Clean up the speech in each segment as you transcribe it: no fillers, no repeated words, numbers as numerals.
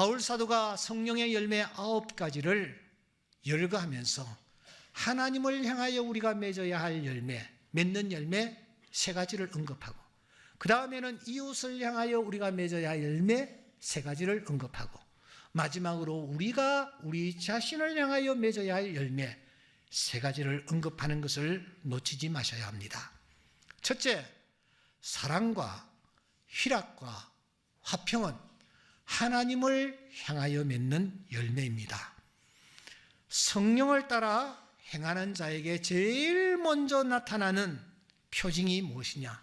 바울 사도가 성령의 열매 9가지를 열거하면서 하나님을 향하여 우리가 맺어야 할 열매, 맺는 열매 3가지를 언급하고, 그 다음에는 이웃을 향하여 우리가 맺어야 할 열매 3가지를 언급하고, 마지막으로 우리가 우리 자신을 향하여 맺어야 할 열매 3가지를 언급하는 것을 놓치지 마셔야 합니다. 첫째, 사랑과 희락과 화평은 하나님을 향하여 맺는 열매입니다. 성령을 따라 행하는 자에게 제일 먼저 나타나는 표징이 무엇이냐?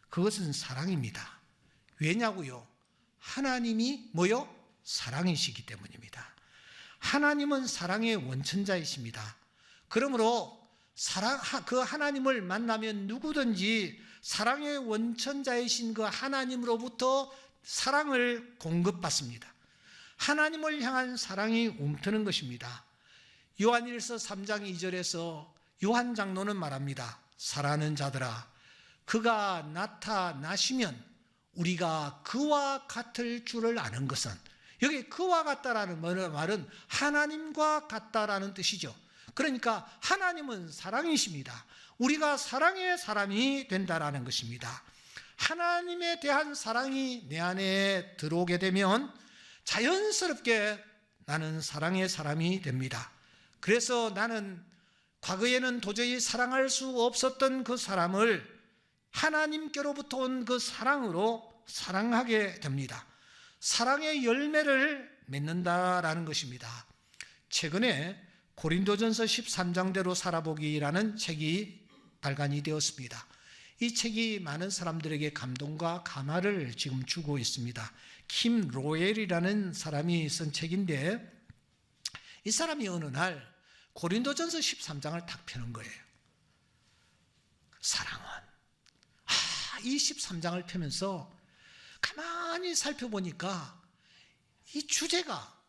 그것은 사랑입니다. 왜냐고요? 하나님이 뭐요? 사랑이시기 때문입니다. 하나님은 사랑의 원천자이십니다. 그러므로 그 하나님을 만나면 누구든지 사랑의 원천자이신 그 하나님으로부터 사랑을 공급받습니다. 하나님을 향한 사랑이 움트는 것입니다. 요한일서 3장 2절에서 요한 장로는 말합니다. 사랑하는 자들아, 그가 나타나시면 우리가 그와 같을 줄을 아는 것은, 여기 그와 같다라는 말은 하나님과 같다라는 뜻이죠. 그러니까 하나님은 사랑이십니다. 우리가 사랑의 사람이 된다라는 것입니다. 하나님에 대한 사랑이 내 안에 들어오게 되면 자연스럽게 나는 사랑의 사람이 됩니다. 그래서 나는 과거에는 도저히 사랑할 수 없었던 그 사람을 하나님께로부터 온 그 사랑으로 사랑하게 됩니다. 사랑의 열매를 맺는다라는 것입니다. 최근에 고린도전서 13장대로 살아보기라는 책이 발간이 되었습니다. 이 책이 많은 사람들에게 감동과 감화를 지금 주고 있습니다. 킴 로엘이라는 사람이 쓴 책인데, 이 사람이 어느 날 고린도전서 13장을 딱 펴는 거예요. 사랑은, 이 13장을 펴면서 가만히 살펴보니까 이 주제가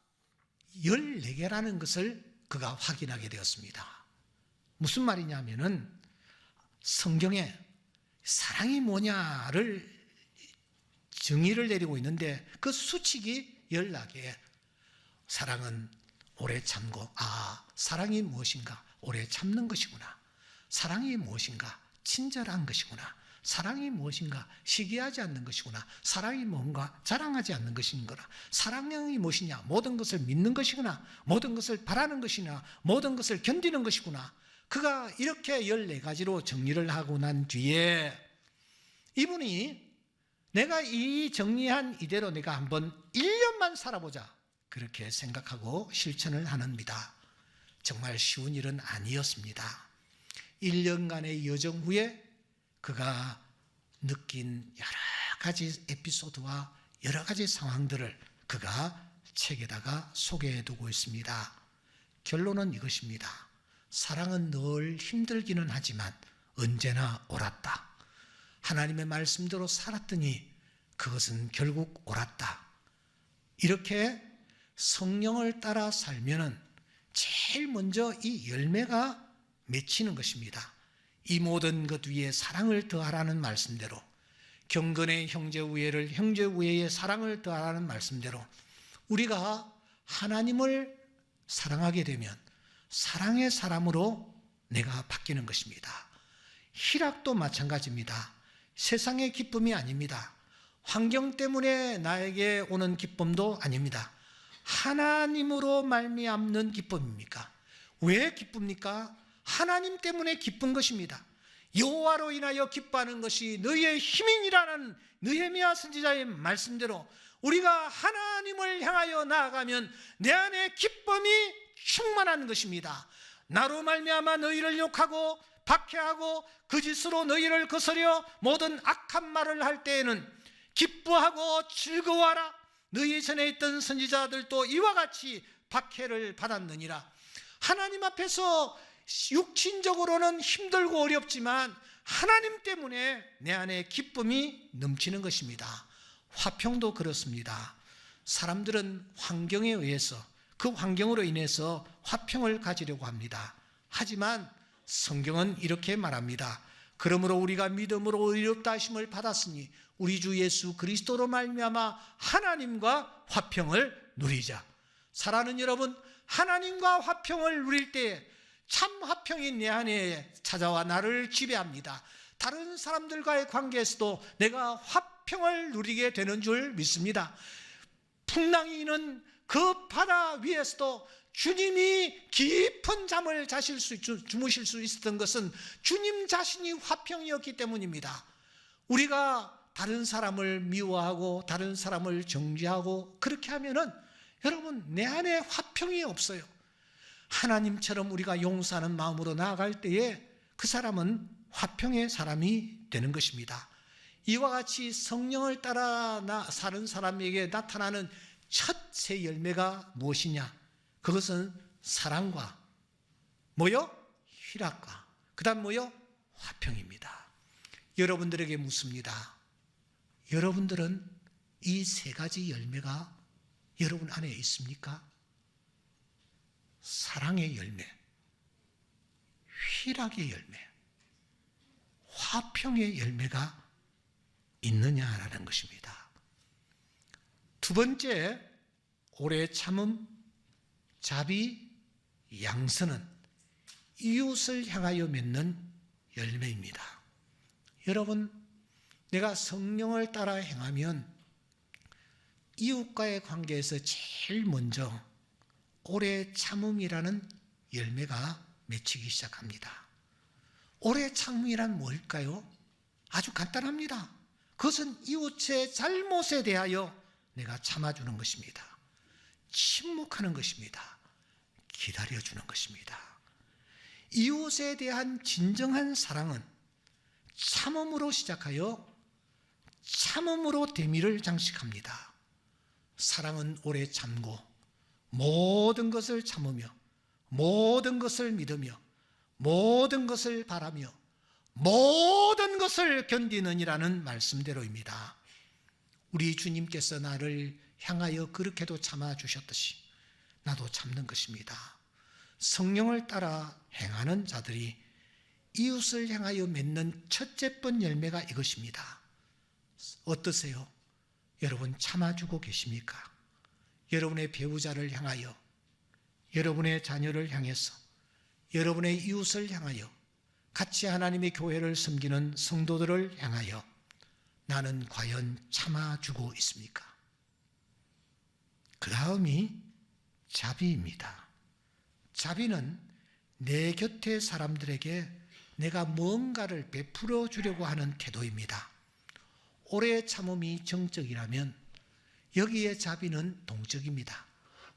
14개라는 것을 그가 확인하게 되었습니다. 무슨 말이냐면은 성경에 사랑이 뭐냐를 정의를 내리고 있는데 그 수칙이 14개. 사랑은 오래 참고, 사랑이 무엇인가? 오래 참는 것이구나. 사랑이 무엇인가? 친절한 것이구나. 사랑이 무엇인가? 시기하지 않는 것이구나. 사랑이 뭔가? 자랑하지 않는 것인거나. 사랑이 무엇이냐? 모든 것을 믿는 것이구나. 모든 것을 바라는 것이나 모든 것을 견디는 것이구나. 그가 이렇게 14가지로 정리를 하고 난 뒤에 이분이 내가 이 정리한 이대로 내가 한번 1년만 살아보자, 그렇게 생각하고 실천을 합니다. 정말 쉬운 일은 아니었습니다. 1년간의 여정 후에 그가 느낀 여러 가지 에피소드와 여러 가지 상황들을 그가 책에다가 소개해두고 있습니다. 결론은 이것입니다. 사랑은 늘 힘들기는 하지만 언제나 옳았다. 하나님의 말씀대로 살았더니 그것은 결국 옳았다. 이렇게 성령을 따라 살면은 제일 먼저 이 열매가 맺히는 것입니다. 이 모든 것 위에 사랑을 더하라는 말씀대로, 경건의 형제 우애를 형제 우애에 사랑을 더하라는 말씀대로 우리가 하나님을 사랑하게 되면 사랑의 사람으로 내가 바뀌는 것입니다. 희락도 마찬가지입니다. 세상의 기쁨이 아닙니다. 환경 때문에 나에게 오는 기쁨도 아닙니다. 하나님으로 말미암는 기쁨입니까? 왜 기쁩니까? 하나님 때문에 기쁜 것입니다. 여호와로 인하여 기뻐하는 것이 너희의 힘이니라는 느헤미야 선지자의 말씀대로 우리가 하나님을 향하여 나아가면 내 안에 기쁨이 충만한 것입니다. 나로 말미암아 너희를 욕하고 박해하고 거짓으로 너희를 거스려 모든 악한 말을 할 때에는 기뻐하고 즐거워하라. 너희 전에 있던 선지자들도 이와 같이 박해를 받았느니라. 하나님 앞에서 육신적으로는 힘들고 어렵지만 하나님 때문에 내 안에 기쁨이 넘치는 것입니다. 화평도 그렇습니다. 사람들은 환경에 의해서, 그 환경으로 인해서 화평을 가지려고 합니다. 하지만 성경은 이렇게 말합니다. 그러므로 우리가 믿음으로 의롭다 하심을 받았으니 우리 주 예수 그리스도로 말미암아 하나님과 화평을 누리자. 사랑하는 여러분, 하나님과 화평을 누릴 때 참 화평이 내 안에 찾아와 나를 지배합니다. 다른 사람들과의 관계에서도 내가 화평을 누리게 되는 줄 믿습니다. 풍랑이 있는 그 바다 위에서도 주님이 깊은 잠을 주무실 수 있었던 것은 주님 자신이 화평이었기 때문입니다. 우리가 다른 사람을 미워하고 다른 사람을 정죄하고 그렇게 하면은 여러분, 내 안에 화평이 없어요. 하나님처럼 우리가 용서하는 마음으로 나아갈 때에 그 사람은 화평의 사람이 되는 것입니다. 이와 같이 성령을 따라 사는 사람에게 나타나는 첫 세 열매가 무엇이냐? 그것은 사랑과 뭐요? 희락과 그 다음 뭐요? 화평입니다. 여러분들에게 묻습니다. 여러분들은 이 세 가지 열매가 여러분 안에 있습니까? 사랑의 열매, 희락의 열매, 화평의 열매가 있느냐라는 것입니다. 두 번째, 오래 참음, 자비, 양선은 이웃을 향하여 맺는 열매입니다. 여러분, 내가 성령을 따라 행하면 이웃과의 관계에서 제일 먼저 오래 참음이라는 열매가 맺히기 시작합니다. 오래 참음이란 뭘까요? 아주 간단합니다. 그것은 이웃의 잘못에 대하여 내가 참아주는 것입니다. 침묵하는 것입니다. 기다려주는 것입니다. 이웃에 대한 진정한 사랑은 참음으로 시작하여 참음으로 대미를 장식합니다. 사랑은 오래 참고 모든 것을 참으며 모든 것을 믿으며 모든 것을 바라며 모든 것을 견디느니라는 말씀대로입니다. 우리 주님께서 나를 향하여 그렇게도 참아주셨듯이 나도 참는 것입니다. 성령을 따라 행하는 자들이 이웃을 향하여 맺는 첫째 번 열매가 이것입니다. 어떠세요? 여러분 참아주고 계십니까? 여러분의 배우자를 향하여, 여러분의 자녀를 향해서, 여러분의 이웃을 향하여, 같이 하나님의 교회를 섬기는 성도들을 향하여 나는 과연 참아주고 있습니까? 그 다음이 자비입니다. 자비는 내 곁의 사람들에게 내가 뭔가를 베풀어 주려고 하는 태도입니다. 오래 참음이 정적이라면 여기에 자비는 동적입니다.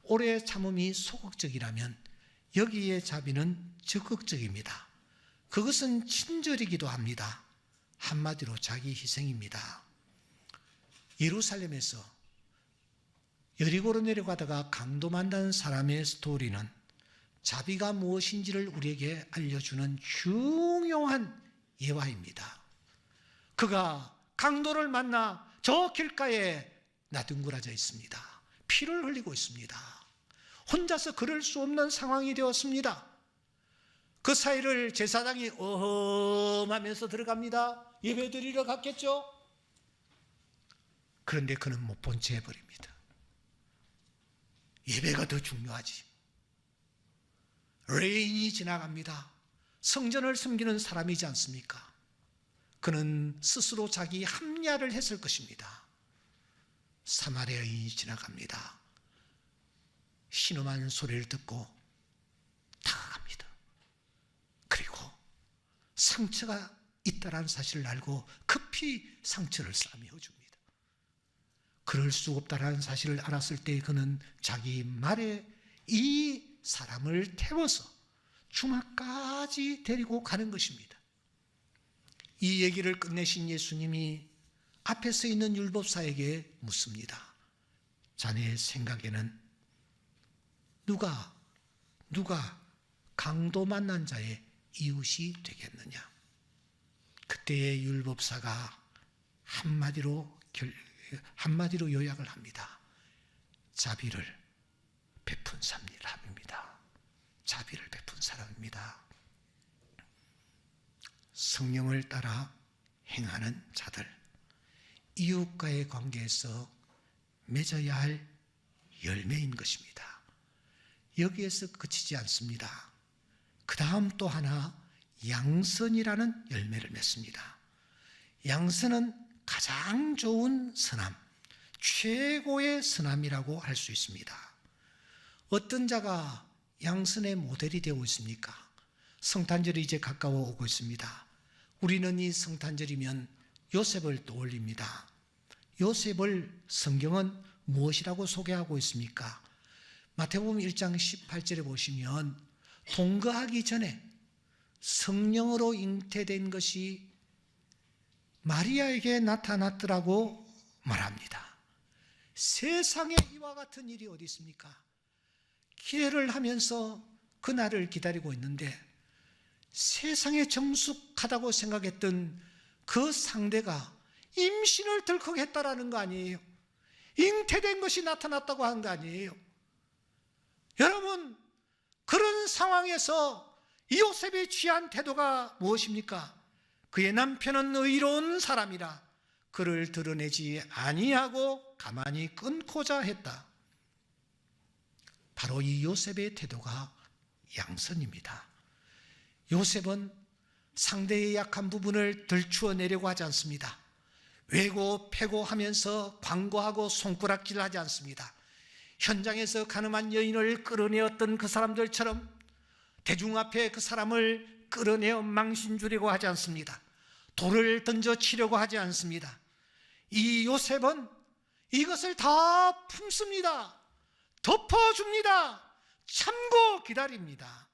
오래 참음이 소극적이라면 여기에 자비는 적극적입니다. 그것은 친절이기도 합니다. 한마디로 자기 희생입니다. 예루살렘에서 여리고로 내려가다가 강도 만난 사람의 스토리는 자비가 무엇인지를 우리에게 알려주는 중요한 예화입니다. 그가 강도를 만나 저 길가에 나뒹굴어져 있습니다. 피를 흘리고 있습니다. 혼자서 걸을 수 없는 상황이 되었습니다. 그 사이를 제사장이 어흠하면서 들어갑니다. 예배드리러 갔겠죠? 그런데 그는 못 본 채 해버립니다. 예배가 더 중요하지. 레인이 지나갑니다. 성전을 섬기는 사람이지 않습니까? 그는 스스로 자기 합리화를 했을 것입니다. 사마리아 여인이 지나갑니다. 신음하는 소리를 듣고 다가갑니다. 그리고 상처가 있다는 사실을 알고 급히 상처를 싸매어줍니다. 그럴 수 없다는 사실을 알았을 때 그는 자기 말에 이 사람을 태워서 주막까지 데리고 가는 것입니다. 이 얘기를 끝내신 예수님이 앞에 서 있는 율법사에게 묻습니다. 자네의 생각에는 누가 강도 만난 자의 이웃이 되겠느냐? 그때의 율법사가 한마디로 요약을 합니다. 자비를 베푼 사람입니다. 자비를 베푼 사람입니다. 성령을 따라 행하는 자들, 이웃과의 관계에서 맺어야 할 열매인 것입니다. 여기에서 그치지 않습니다. 그 다음 또 하나 양선이라는 열매를 맺습니다. 양선은 가장 좋은 선함, 최고의 선함이라고 할 수 있습니다. 어떤 자가 양선의 모델이 되고 있습니까? 성탄절이 이제 가까워 오고 있습니다. 우리는 이 성탄절이면 요셉을 떠올립니다. 요셉을 성경은 무엇이라고 소개하고 있습니까? 마태복음 1장 18절에 보시면 통거하기 전에 성령으로 잉태된 것이 마리아에게 나타났더라고 말합니다. 세상에 이와 같은 일이 어디 있습니까? 기회를 하면서 그날을 기다리고 있는데 세상에 정숙하다고 생각했던 그 상대가 임신을 덜컥했다라는 거 아니에요? 잉태된 것이 나타났다고 한 거 아니에요? 여러분, 그런 상황에서 요셉이 취한 태도가 무엇입니까? 그의 남편은 의로운 사람이라 그를 드러내지 아니하고 가만히 끊고자 했다. 바로 이 요셉의 태도가 양선입니다. 요셉은 상대의 약한 부분을 들추어내려고 하지 않습니다. 외고 패고 하면서 광고하고 손가락질 하지 않습니다. 현장에서 가늠한 여인을 끌어내었던 그 사람들처럼 대중 앞에 그 사람을 끌어내어 망신 주려고 하지 않습니다. 돌을 던져 치려고 하지 않습니다. 이 요셉은 이것을 다 품습니다. 덮어줍니다. 참고 기다립니다.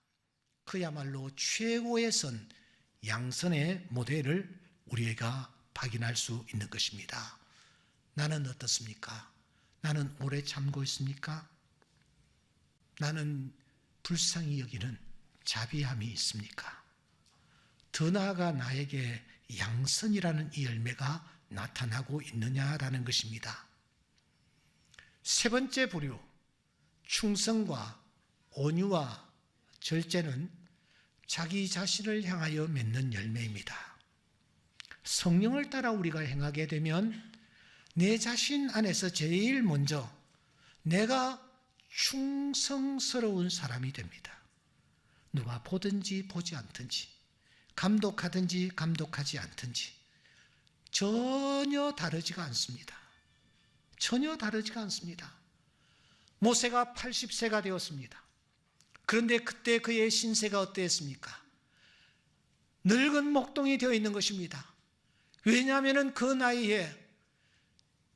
그야말로 최고의 선, 양선의 모델을 우리가 확인할 수 있는 것입니다. 나는 어떻습니까? 나는 오래 참고 있습니까? 나는 불쌍히 여기는 자비함이 있습니까? 더 나아가 나에게 양선이라는 이 열매가 나타나고 있느냐라는 것입니다. 세 번째 부류, 충성과 온유와 절제는 자기 자신을 향하여 맺는 열매입니다. 성령을 따라 우리가 행하게 되면 내 자신 안에서 제일 먼저 내가 충성스러운 사람이 됩니다. 누가 보든지 보지 않든지, 감독하든지 감독하지 않든지 전혀 다르지가 않습니다. 전혀 다르지가 않습니다. 모세가 80세가 되었습니다. 그런데 그때 그의 신세가 어땠습니까? 늙은 목동이 되어 있는 것입니다. 왜냐하면 그 나이에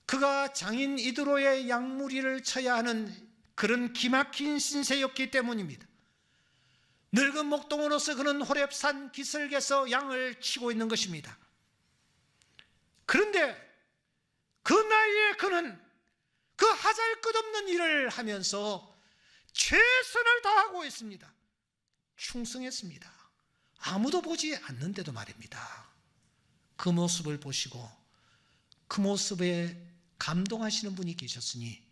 그가 장인 이드로의 양무리를 쳐야 하는 그런 기막힌 신세였기 때문입니다. 늙은 목동으로서 그는 호렙산 기슭에서 양을 치고 있는 것입니다. 그런데 그 나이에 그는 그 하잘것없는 일을 하면서 최선을 다하고 있습니다. 충성했습니다. 아무도 보지 않는데도 말입니다. 그 모습을 보시고 그 모습에 감동하시는 분이 계셨으니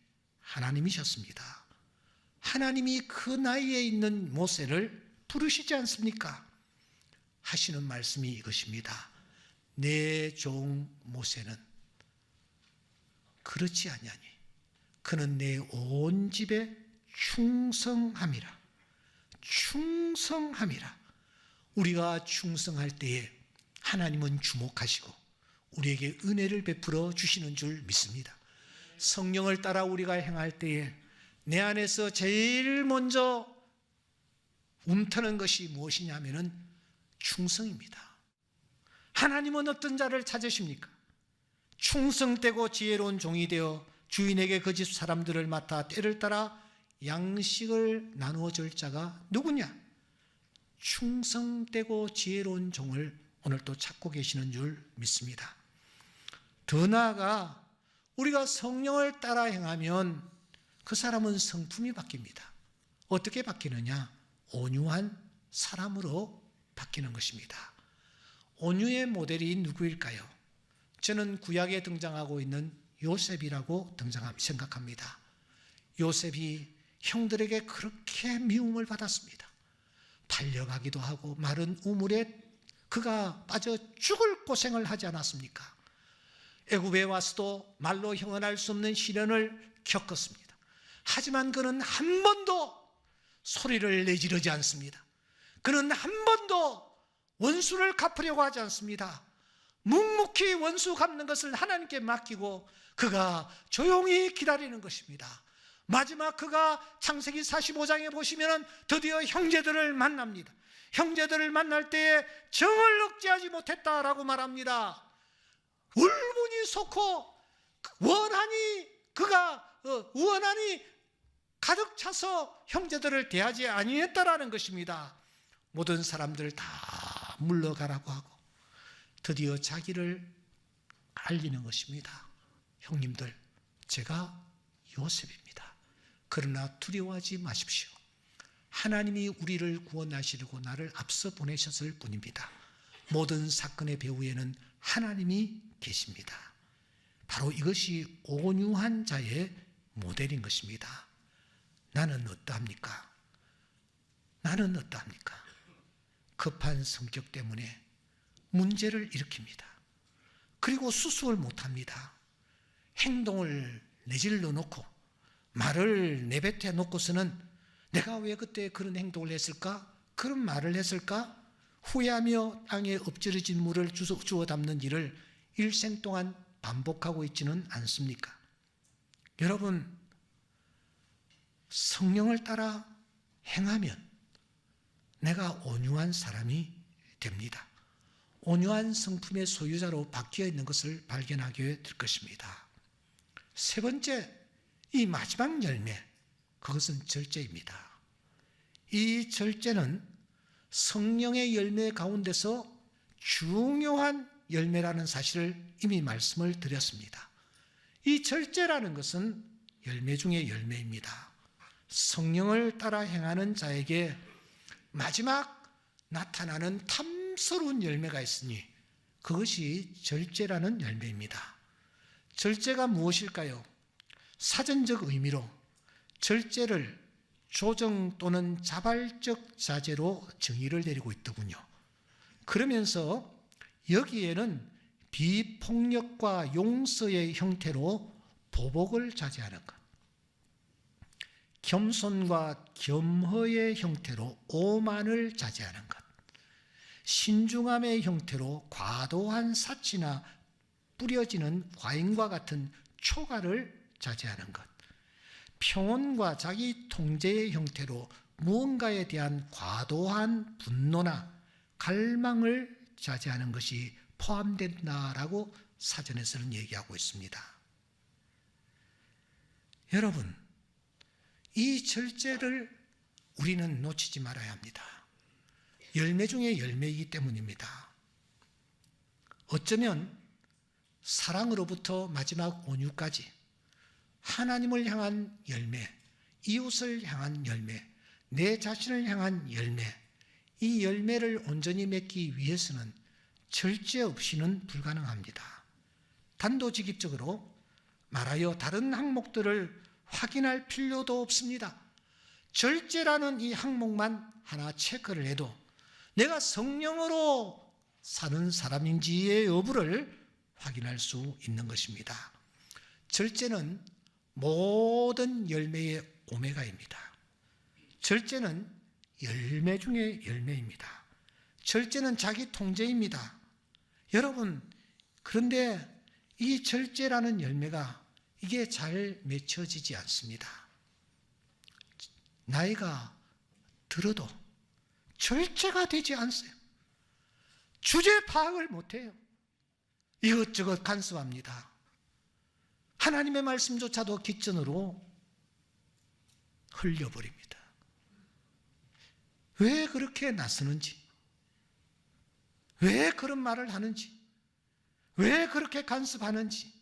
하나님이셨습니다. 하나님이 그 나이에 있는 모세를 부르시지 않습니까? 하시는 말씀이 이것입니다. 내 종 모세는 그렇지 아니하니 그는 내 온 집에 충성함이라. 충성함이라. 우리가 충성할 때에 하나님은 주목하시고 우리에게 은혜를 베풀어 주시는 줄 믿습니다. 성령을 따라 우리가 행할 때에 내 안에서 제일 먼저 움트는 것이 무엇이냐면은 충성입니다. 하나님은 어떤 자를 찾으십니까? 충성되고 지혜로운 종이 되어 주인에게 그 집 사람들을 맡아 때를 따라 양식을 나누어 줄 자가 누구냐? 충성되고 지혜로운 종을 오늘 또 찾고 계시는 줄 믿습니다. 더 나아가 우리가 성령을 따라 행하면 그 사람은 성품이 바뀝니다. 어떻게 바뀌느냐? 온유한 사람으로 바뀌는 것입니다. 온유의 모델이 누구일까요? 저는 구약에 등장하고 있는 요셉이라고 생각합니다. 요셉이 형들에게 그렇게 미움을 받았습니다. 팔려가기도 하고 마른 우물에 그가 빠져 죽을 고생을 하지 않았습니까? 애굽에 와서도 말로 형언할 수 없는 시련을 겪었습니다. 하지만 그는 한 번도 소리를 내지르지 않습니다. 그는 한 번도 원수를 갚으려고 하지 않습니다. 묵묵히 원수 갚는 것을 하나님께 맡기고 그가 조용히 기다리는 것입니다. 마지막 그가 창세기 45장에 보시면 드디어 형제들을 만납니다. 형제들을 만날 때에 정을 억제하지 못했다라고 말합니다. 울분이 솟고 원한이 가득 차서 형제들을 대하지 아니했다라는 것입니다. 모든 사람들 다 물러가라고 하고 드디어 자기를 알리는 것입니다. 형님들, 제가 요셉입니다. 그러나 두려워하지 마십시오. 하나님이 우리를 구원하시려고 나를 앞서 보내셨을 뿐입니다. 모든 사건의 배후에는 하나님이 계십니다. 바로 이것이 온유한 자의 모델인 것입니다. 나는 어떠합니까? 나는 어떠합니까? 급한 성격 때문에 문제를 일으킵니다. 그리고 수습을 못합니다. 행동을 내질러 놓고 말을 내뱉어 놓고서는 내가 왜 그때 그런 행동을 했을까? 그런 말을 했을까? 후회하며 땅에 엎질러진 물을 주워 담는 일을 일생 동안 반복하고 있지는 않습니까? 여러분, 성령을 따라 행하면 내가 온유한 사람이 됩니다. 온유한 성품의 소유자로 바뀌어 있는 것을 발견하게 될 것입니다. 세 번째, 이 마지막 열매, 그것은 절제입니다. 이 절제는 성령의 열매 가운데서 중요한 열매라는 사실을 이미 말씀을 드렸습니다. 이 절제라는 것은 열매 중의 열매입니다. 성령을 따라 행하는 자에게 마지막 나타나는 탐스러운 열매가 있으니 그것이 절제라는 열매입니다. 절제가 무엇일까요? 사전적 의미로 절제를 조정 또는 자발적 자제로 정의를 내리고 있더군요. 그러면서 여기에는 비폭력과 용서의 형태로 보복을 자제하는 것, 겸손과 겸허의 형태로 오만을 자제하는 것, 신중함의 형태로 과도한 사치나 뿌려지는 과잉과 같은 초가를 자제하는 것, 평온과 자기 통제의 형태로 무언가에 대한 과도한 분노나 갈망을 자제하는 것이 포함된다라고 사전에서는 얘기하고 있습니다. 여러분, 이 절제를 우리는 놓치지 말아야 합니다. 열매 중에 열매이기 때문입니다. 어쩌면 사랑으로부터 마지막 온유까지 하나님을 향한 열매, 이웃을 향한 열매, 내 자신을 향한 열매, 이 열매를 온전히 맺기 위해서는 절제 없이는 불가능합니다. 단도직입적으로 말하여 다른 항목들을 확인할 필요도 없습니다. 절제라는 이 항목만 하나 체크를 해도 내가 성령으로 사는 사람인지의 여부를 확인할 수 있는 것입니다. 절제는 모든 열매의 오메가입니다. 절제는 열매 중에 열매입니다. 절제는 자기 통제입니다. 여러분, 그런데 이 절제라는 열매가 이게 잘 맺혀지지 않습니다. 나이가 들어도 절제가 되지 않아요. 주제 파악을 못해요. 이것저것 간섭합니다. 하나님의 말씀조차도 깃전으로 흘려버립니다. 왜 그렇게 나서는지, 왜 그런 말을 하는지, 왜 그렇게 간섭하는지,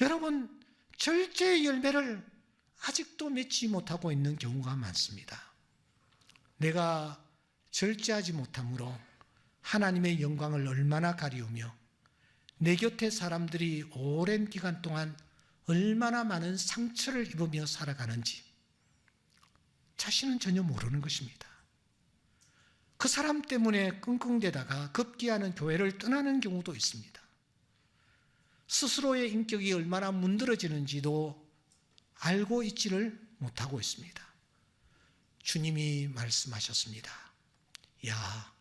여러분, 절제의 열매를 아직도 맺지 못하고 있는 경우가 많습니다. 내가 절제하지 못함으로 하나님의 영광을 얼마나 가리우며 내 곁에 사람들이 오랜 기간 동안 얼마나 많은 상처를 입으며 살아가는지 자신은 전혀 모르는 것입니다. 그 사람 때문에 끙끙대다가 급기야는 교회를 떠나는 경우도 있습니다. 스스로의 인격이 얼마나 문드러지는지도 알고 있지를 못하고 있습니다. 주님이 말씀하셨습니다. 야,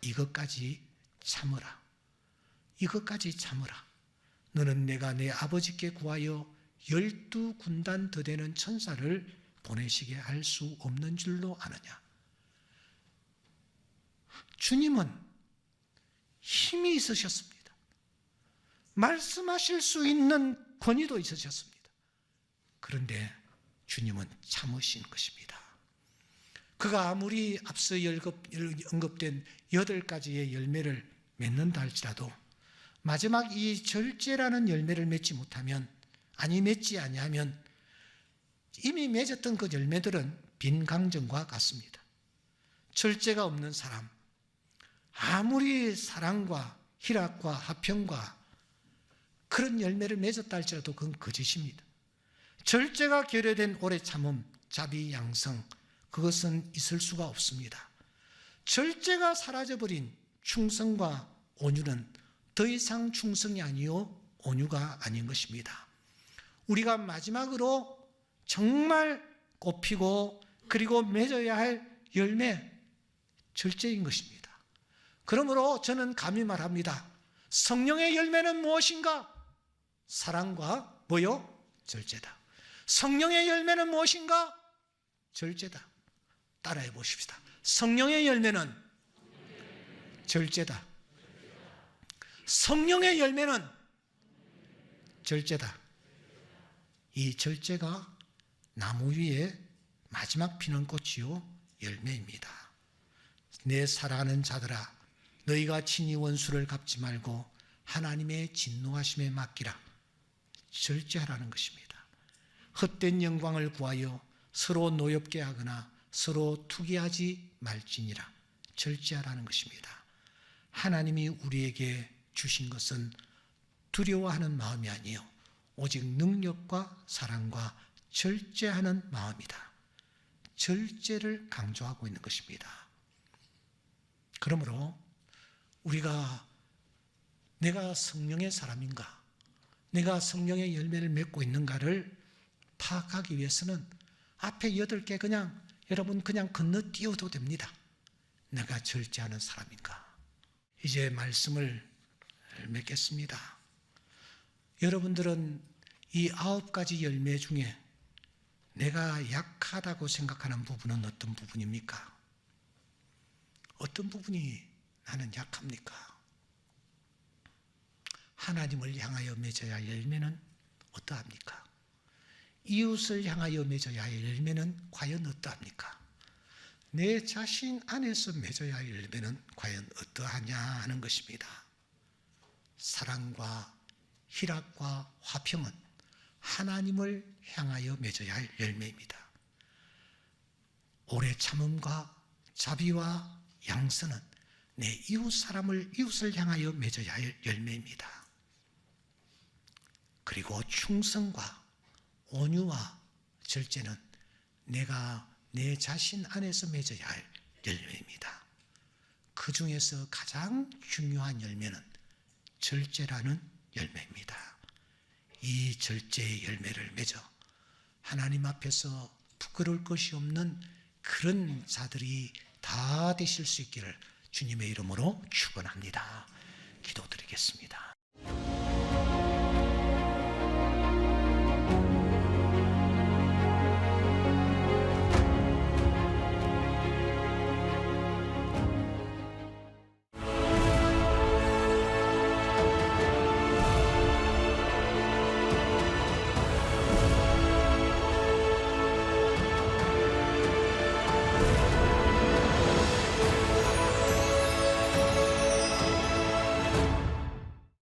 이것까지 참으라. 이것까지 참으라. 너는 내가 내 아버지께 구하여 12군단 더 되는 천사를 보내시게 할 수 없는 줄로 아느냐. 주님은 힘이 있으셨습니다. 말씀하실 수 있는 권위도 있으셨습니다. 그런데 주님은 참으신 것입니다. 그가 아무리 앞서 언급된 8가지의 열매를 맺는다 할지라도 마지막 이 절제라는 열매를 맺지 못하면, 맺지 아니하면 이미 맺었던 그 열매들은 빈 강정과 같습니다. 절제가 없는 사람, 아무리 사랑과 희락과 화평과 그런 열매를 맺었다 할지라도 그건 거짓입니다. 절제가 결여된 오래 참음, 자비, 양성, 그것은 있을 수가 없습니다. 절제가 사라져버린 충성과 온유는 더 이상 충성이 아니요 온유가 아닌 것입니다. 우리가 마지막으로 정말 꼽히고 그리고 맺어야 할 열매, 절제인 것입니다. 그러므로 저는 감히 말합니다. 성령의 열매는 무엇인가? 사랑과 뭐요? 절제다. 성령의 열매는 무엇인가? 절제다. 따라해 보십시다. 성령의 열매는 절제다. 성령의 열매는 절제다. 이 절제가 나무 위에 마지막 피는 꽃이요 열매입니다. 내 사랑하는 자들아, 너희가 친히 원수를 갚지 말고 하나님의 진노하심에 맡기라. 절제하라는 것입니다. 헛된 영광을 구하여 서로 노엽게 하거나 서로 투기하지 말지니라. 절제하라는 것입니다. 하나님이 우리에게 주신 것은 두려워하는 마음이 아니요 오직 능력과 사랑과 절제하는 마음이다. 절제를 강조하고 있는 것입니다. 그러므로 우리가 내가 성령의 사람인가, 내가 성령의 열매를 맺고 있는가를 파악하기 위해서는 앞에 8개 여러분 그냥 건너뛰어도 됩니다. 내가 절제하는 사람인가. 이제 말씀을 맺겠습니다. 여러분들은 이 9가지 열매 중에 내가 약하다고 생각하는 부분은 어떤 부분입니까? 어떤 부분이 나는 약합니까? 하나님을 향하여 맺어야 할 열매는 어떠합니까? 이웃을 향하여 맺어야 할 열매는 과연 어떠합니까? 내 자신 안에서 맺어야 할 열매는 과연 어떠하냐 하는 것입니다. 사랑과 희락과 화평은 하나님을 향하여 맺어야 할 열매입니다. 오래 참음과 자비와 양선은 내 이웃을 향하여 맺어야 할 열매입니다. 그리고 충성과 온유와 절제는 내가 내 자신 안에서 맺어야 할 열매입니다. 그 중에서 가장 중요한 열매는 절제라는 열매입니다. 이 절제의 열매를 맺어 하나님 앞에서 부끄러울 것이 없는 그런 자들이 다 되실 수 있기를 주님의 이름으로 축원합니다. 기도드리겠습니다.